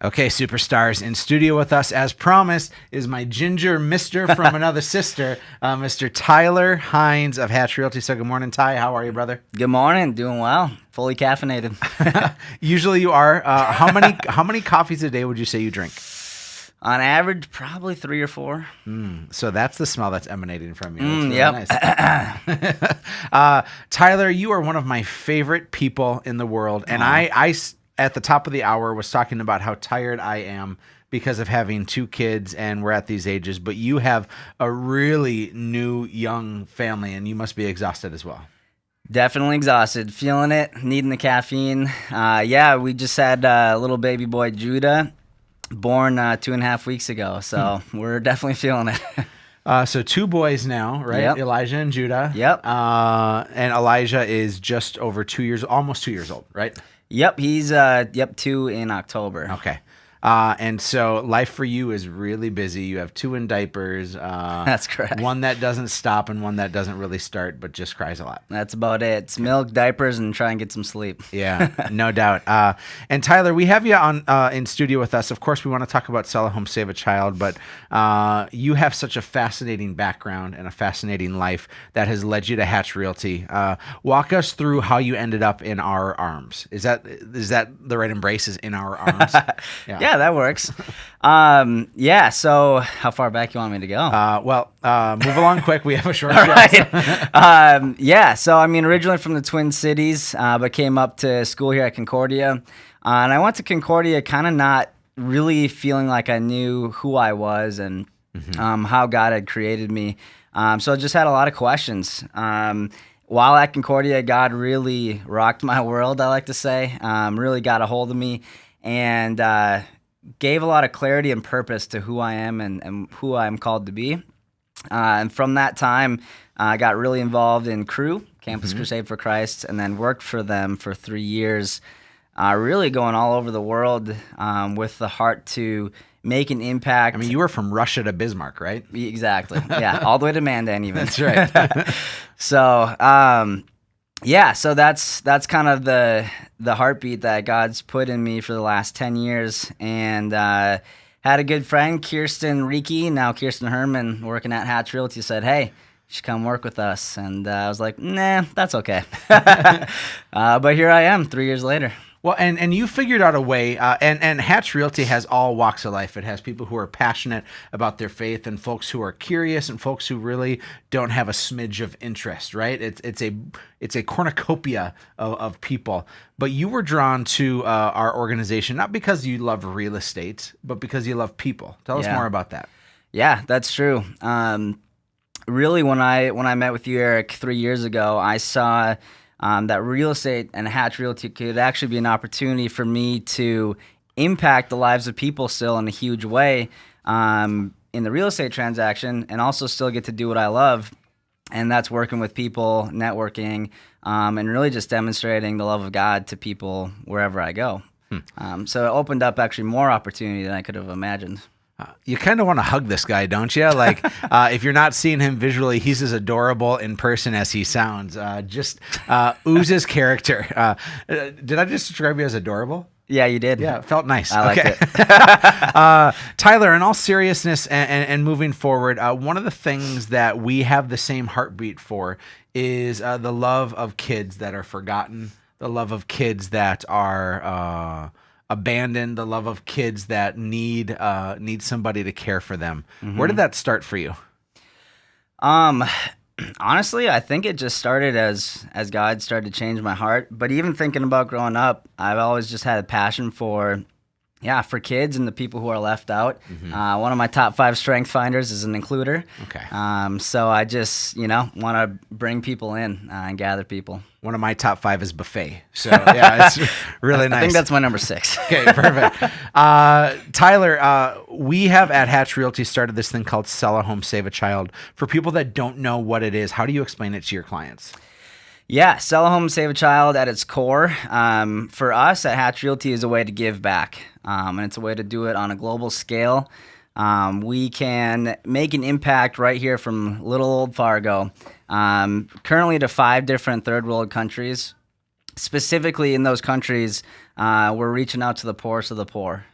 Okay, superstars, in studio with us, as promised, is my ginger mister from another sister, Mr. Tyler Heins of Hatch Realty. So good morning, Ty. How are you, brother? Good morning. Doing well. Fully caffeinated. Usually you are. How many coffees a day would you say you drink? On average, probably 3 or 4. So that's the smell that's emanating from you. That's really Yep. nice. Tyler, you are one of my favorite people in the world, and I at the top of the hour was talking about how tired I am because of having 2 kids and we're at these ages, but you have a really new young family and you must be exhausted as well. Definitely exhausted. Feeling it. Needing the caffeine. We just had little baby boy Judah, born 2.5 weeks ago, so we're definitely feeling it. So 2 boys now, right? Yep. Elijah and Judah. Yep. And Elijah is just over 2 years, almost 2 years old, right? Yep, he's 2 in October. Okay. And so life for you is really busy. You have 2 in diapers. That's correct. One that doesn't stop and one that doesn't really start but just cries a lot. That's about it. It's milk, diapers, and try and get some sleep. Yeah, no doubt. And Tyler, we have you on in studio with us. Of course, we want to talk about Sell a Home, Save a Child, but you have such a fascinating background and a fascinating life that has led you to Hatch Realty. Walk us through how you ended up in our arms. Is that the right embrace? Is in our arms? Yeah, that works. So how far back you want me to go? Move along quick. We have a short All show. right. So I mean, originally from the Twin Cities, but came up to school here at Concordia. And I went to Concordia kind of not really feeling like I knew who I was and how God had created me. So I just had a lot of questions. While at Concordia, God really rocked my world, I like to say, really got a hold of me and gave a lot of clarity and purpose to who I am and who I'm called to be. And from that time, I got really involved in Crew, Campus Crusade for Christ, and then worked for them for 3 years, really going all over the world with the heart to make an impact. I mean, you were from Russia to Bismarck, right? Exactly. Yeah, all the way to Mandan even. That's right. So, so that's kind of the heartbeat that God's put in me for the last 10 years. And had a good friend, Kirsten Reiki, now Kirsten Herman, working at Hatch Realty, said, hey, you should come work with us. And I was like, nah, that's okay. But here I am 3 years later. Well, and you figured out a way, and Hatch Realty has all walks of life. It has people who are passionate about their faith and folks who are curious and folks who really don't have a smidge of interest, right? It's a cornucopia of people. But you were drawn to our organization, not because you love real estate, but because you love people. Tell us more about that. Yeah, that's true. Really, when I met with you, Erik, 3 years ago, I saw that real estate and Hatch Realty could actually be an opportunity for me to impact the lives of people still in a huge way in the real estate transaction, and also still get to do what I love, and that's working with people, networking, and really just demonstrating the love of God to people wherever I go. So it opened up actually more opportunity than I could have imagined. You kind of want to hug this guy, don't you? Like, if you're not seeing him visually, he's as adorable in person as he sounds. Just oozes character. Did I just describe you as adorable? Yeah, you did. Yeah, it felt nice. I liked it. Tyler, in all seriousness and moving forward, one of the things that we have the same heartbeat for is the love of kids that are forgotten, the love of kids that are abandoned, the love of kids that need somebody to care for them. Where did that start for you? Honestly, I think it just started as God started to change my heart. But even thinking about growing up, I've always just had a passion for kids and the people who are left out. One of my top 5 strength finders is an includer. Okay. So I just, want to bring people in and gather people. One of my top 5 is buffet. So yeah, it's really nice. I think that's my number 6. Okay, perfect. Tyler, we have at Hatch Realty started this thing called Sell a Home, Save a Child. For people that don't know what it is, how do you explain it to your clients? Yeah, Sell a Home, Save a Child at its core, for us at Hatch Realty, is a way to give back. And it's a way to do it on a global scale. We can make an impact right here from little old Fargo, currently to 5 different third world countries. Specifically in those countries, we're reaching out to the poorest of the poor,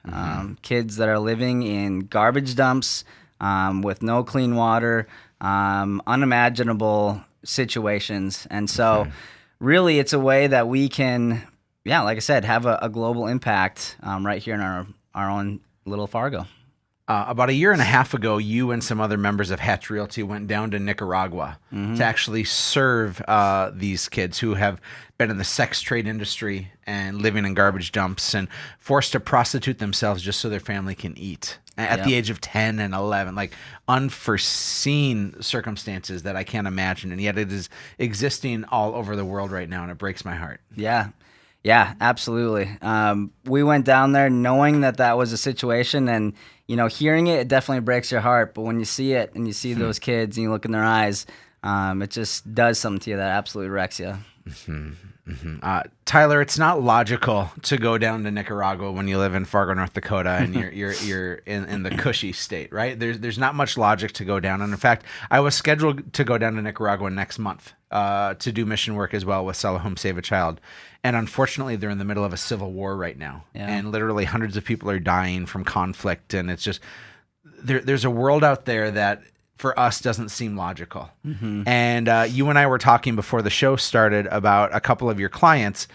kids that are living in garbage dumps with no clean water, unimaginable situations. And so really it's a way that we can, like I said, have a global impact right here in our own little Fargo. About a year and a half ago, you and some other members of Hatch Realty went down to Nicaragua to actually serve these kids who have been in the sex trade industry and living in garbage dumps and forced to prostitute themselves just so their family can eat at the age of 10 and 11, like unforeseen circumstances that I can't imagine. And yet it is existing all over the world right now, and it breaks my heart. Yeah, absolutely. We went down there knowing that was a situation, and hearing it definitely breaks your heart. But when you see it and you see those kids and you look in their eyes, it just does something to you that absolutely wrecks you. Tyler, it's not logical to go down to Nicaragua when you live in Fargo, North Dakota, and you're in the cushy state, right? There's not much logic to go down. And in fact, I was scheduled to go down to Nicaragua next month to do mission work as well with Sell a Home, Save a Child. And unfortunately, they're in the middle of a civil war right now. And literally hundreds of people are dying from conflict. And it's just, there's a world out there that for us doesn't seem logical. And you and I were talking before the show started about a couple of your clients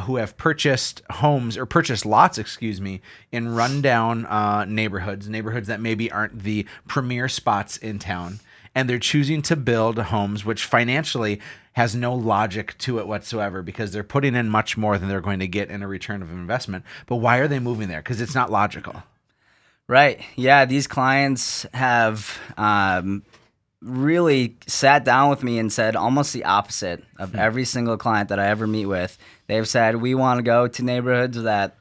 who have purchased homes or purchased lots, in rundown neighborhoods that maybe aren't the premier spots in town. And they're choosing to build homes, which financially has no logic to it whatsoever, because they're putting in much more than they're going to get in a return of investment. But why are they moving there? Because it's not logical. Right. Yeah, these clients have really sat down with me and said almost the opposite of every single client that I ever meet with. They've said, we want to go to neighborhoods that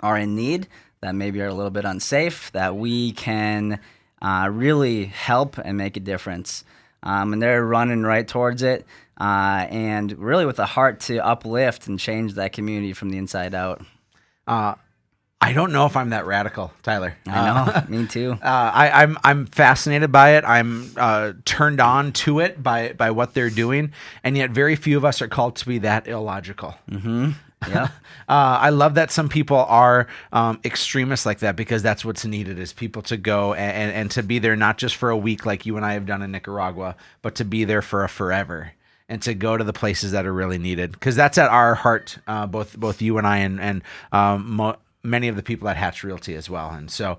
are in need, that maybe are a little bit unsafe, that we can really help and make a difference. And they're running right towards it, and really with a heart to uplift and change that community from the inside out. I don't know if I'm that radical, Tyler. I know, me too. I'm fascinated by it. I'm turned on to it by what they're doing, and yet very few of us are called to be that illogical. Yeah. I love that some people are extremists like that, because that's what's needed, is people to go and to be there not just for a week like you and I have done in Nicaragua, but to be there for a forever, and to go to the places that are really needed, because that's at our heart, both you and I and many of the people at Hatch Realty as well. And so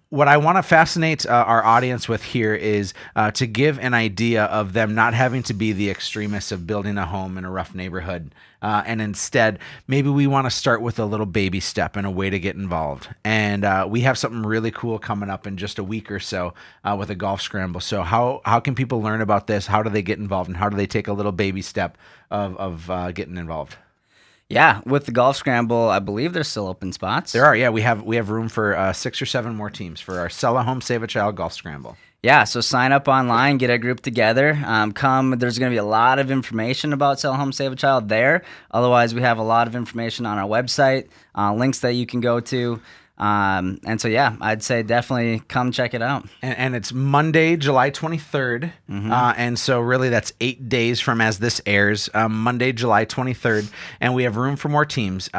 what I want to fascinate our audience with here is to give an idea of them not having to be the extremists of building a home in a rough neighborhood. And instead, maybe we want to start with a little baby step and a way to get involved. And we have something really cool coming up in just a week or so with a golf scramble. So how can people learn about this? How do they get involved? And how do they take a little baby step of getting involved? Yeah, with the golf scramble, I believe there's still open spots. There are, yeah. We have room for 6 or 7 more teams for our Sell a Home, Save a Child golf scramble. Yeah, so sign up online, get a group together. There's going to be a lot of information about Sell a Home, Save a Child there. Otherwise, we have a lot of information on our website, links that you can go to. And so, yeah, I'd say definitely come check it out. And it's Monday, July 23rd. And so really that's 8 days from as this airs, Monday, July 23rd. And we have room for more teams.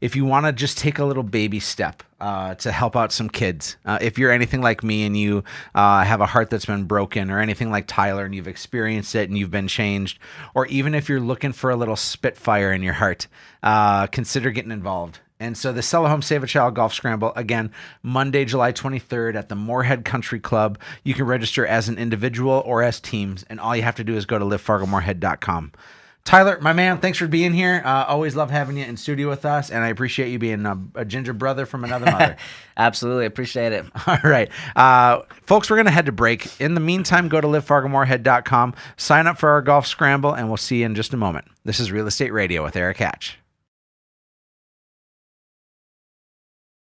If you want to just take a little baby step to help out some kids, if you're anything like me and you have a heart that's been broken, or anything like Tyler and you've experienced it and you've been changed, or even if you're looking for a little spitfire in your heart, consider getting involved. And so the Sell a Home, Save a Child golf scramble, again, Monday, July 23rd at the Moorhead Country Club. You can register as an individual or as teams, and all you have to do is go to livefargomoorhead.com. Tyler, my man, thanks for being here. Always love having you in studio with us, and I appreciate you being a ginger brother from another mother. Absolutely, appreciate it. All right. Folks, we're going to head to break. In the meantime, go to livefargomoorhead.com, sign up for our golf scramble, and we'll see you in just a moment. This is Real Estate Radio with Erik Hatch.